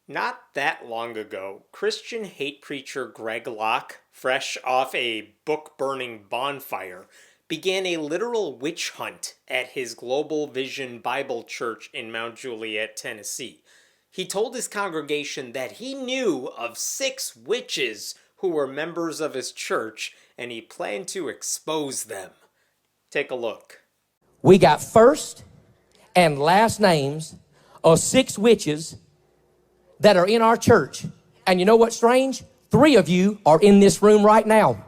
Not that long ago, Christian hate preacher Greg Locke, fresh off a book burning bonfire, began a literal witch hunt at his Global Vision Bible Church in Mount Juliet, Tennessee. He told his congregation that he knew of 6 witches who were members of his church and he planned to expose them. Take a look. We got first and last names of 6 witches that are in our church. And you know what's strange? 3 of you are in this room right now.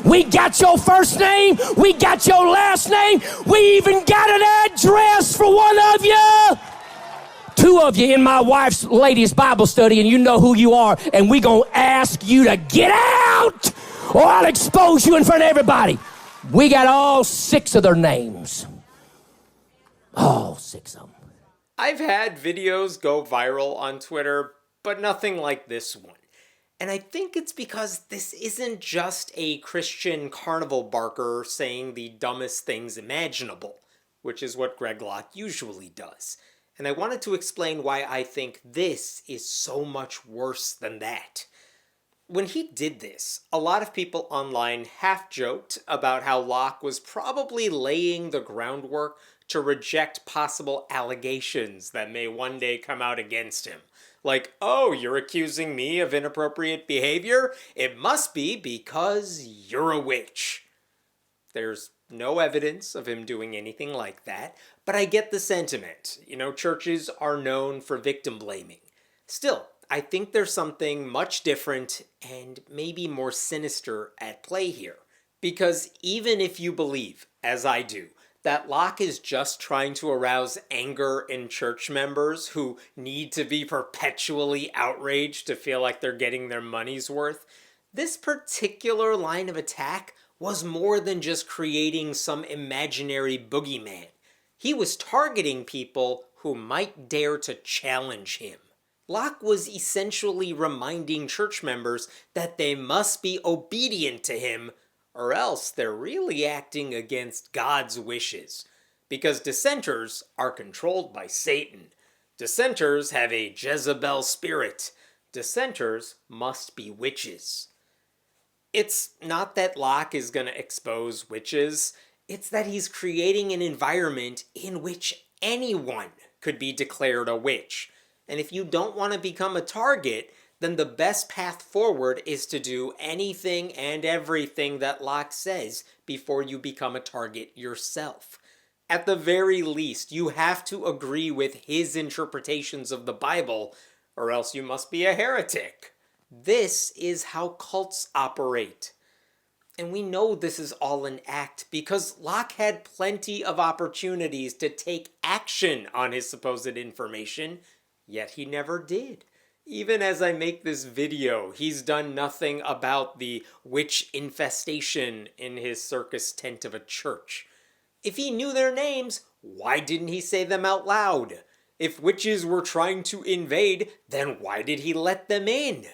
We got your first name. We got your last name. We even got an address for one of you. 2 of you in my wife's ladies Bible study, and you know who you are. And we gonna ask you to get out, or I'll expose you in front of everybody. We got all 6 of their names. All 6 of them. I've had videos go viral on Twitter, but nothing like this one. And I think it's because this isn't just a Christian carnival barker saying the dumbest things imaginable, which is what Greg Locke usually does. And I wanted to explain why I think this is so much worse than that. When he did this, a lot of people online half-joked about how Locke was probably laying the groundwork to reject possible allegations that may one day come out against him. Like, oh, you're accusing me of inappropriate behavior? It must be because you're a witch. There's no evidence of him doing anything like that, but I get the sentiment. Churches are known for victim blaming. Still, I think there's something much different and maybe more sinister at play here. Because even if you believe, as I do, that Locke is just trying to arouse anger in church members who need to be perpetually outraged to feel like they're getting their money's worth, this particular line of attack was more than just creating some imaginary boogeyman. He was targeting people who might dare to challenge him. Locke was essentially reminding church members that they must be obedient to him, or else they're really acting against God's wishes. Because dissenters are controlled by Satan. Dissenters have a Jezebel spirit. Dissenters must be witches. It's not that Locke is going to expose witches. It's that he's creating an environment in which anyone could be declared a witch. And if you don't want to become a target, then the best path forward is to do anything and everything that Locke says before you become a target yourself. At the very least, you have to agree with his interpretations of the Bible, or else you must be a heretic. This is how cults operate. And we know this is all an act because Locke had plenty of opportunities to take action on his supposed information, yet he never did. Even as I make this video, he's done nothing about the witch infestation in his circus tent of a church. If he knew their names, why didn't he say them out loud? If witches were trying to invade, then why did he let them in?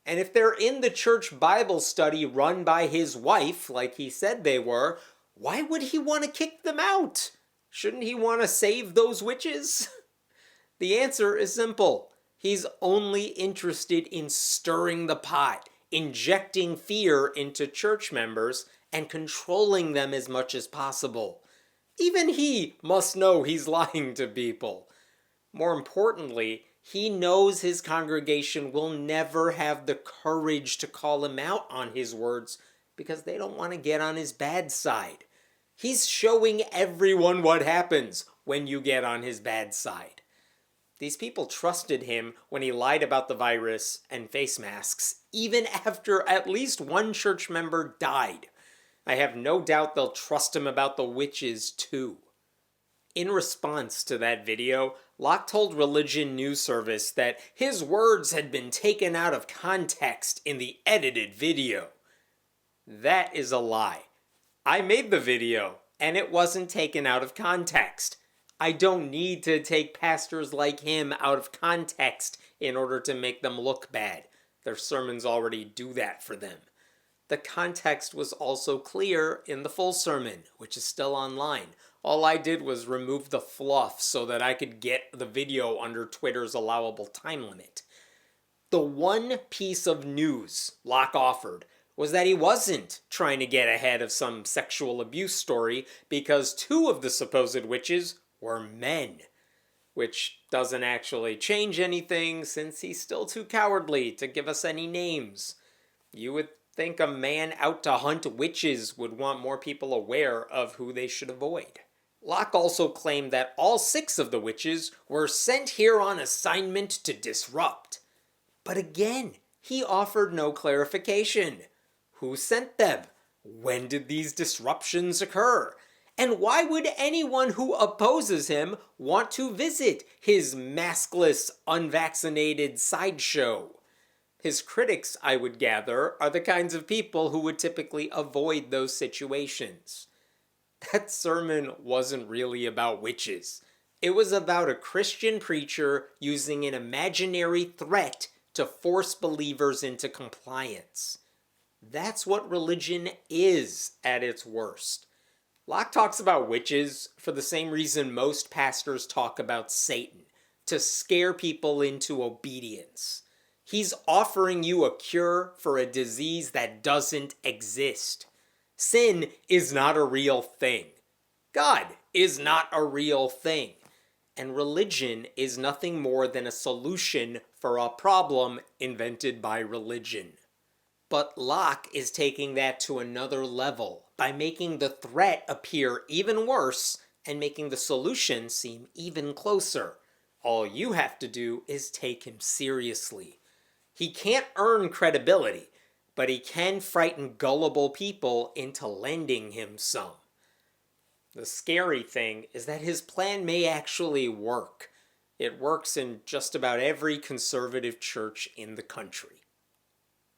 And if they're in the church Bible study run by his wife, like he said they were, why would he want to kick them out? Shouldn't he want to save those witches? The answer is simple. He's only interested in stirring the pot, injecting fear into church members, and controlling them as much as possible. Even he must know he's lying to people. More importantly, he knows his congregation will never have the courage to call him out on his words because they don't want to get on his bad side. He's showing everyone what happens when you get on his bad side. These people trusted him when he lied about the virus and face masks, even after at least one church member died. I have no doubt they'll trust him about the witches too. In response to that video, Locke told Religion News Service that his words had been taken out of context in the edited video. That is a lie. I made the video, and it wasn't taken out of context. I don't need to take pastors like him out of context in order to make them look bad. Their sermons already do that for them. The context was also clear in the full sermon, which is still online, All I did was remove the fluff so that I could get the video under Twitter's allowable time limit. The one piece of news Locke offered was that he wasn't trying to get ahead of some sexual abuse story because two of the supposed witches were men. Which doesn't actually change anything since he's still too cowardly to give us any names. You would think a man out to hunt witches would want more people aware of who they should avoid. Locke also claimed that all 6 of the witches were sent here on assignment to disrupt. But again, he offered no clarification. Who sent them? When did these disruptions occur? And why would anyone who opposes him want to visit his maskless, unvaccinated sideshow? His critics, I would gather, are the kinds of people who would typically avoid those situations. That sermon wasn't really about witches. It was about a Christian preacher using an imaginary threat to force believers into compliance. That's what religion is at its worst. Locke talks about witches for the same reason most pastors talk about Satan, to scare people into obedience. He's offering you a cure for a disease that doesn't exist. Sin is not a real thing. God is not a real thing. And religion is nothing more than a solution for a problem invented by religion. But Locke is taking that to another level by making the threat appear even worse and making the solution seem even closer. All you have to do is take him seriously. He can't earn credibility, but he can frighten gullible people into lending him some. The scary thing is that his plan may actually work. It works in just about every conservative church in the country.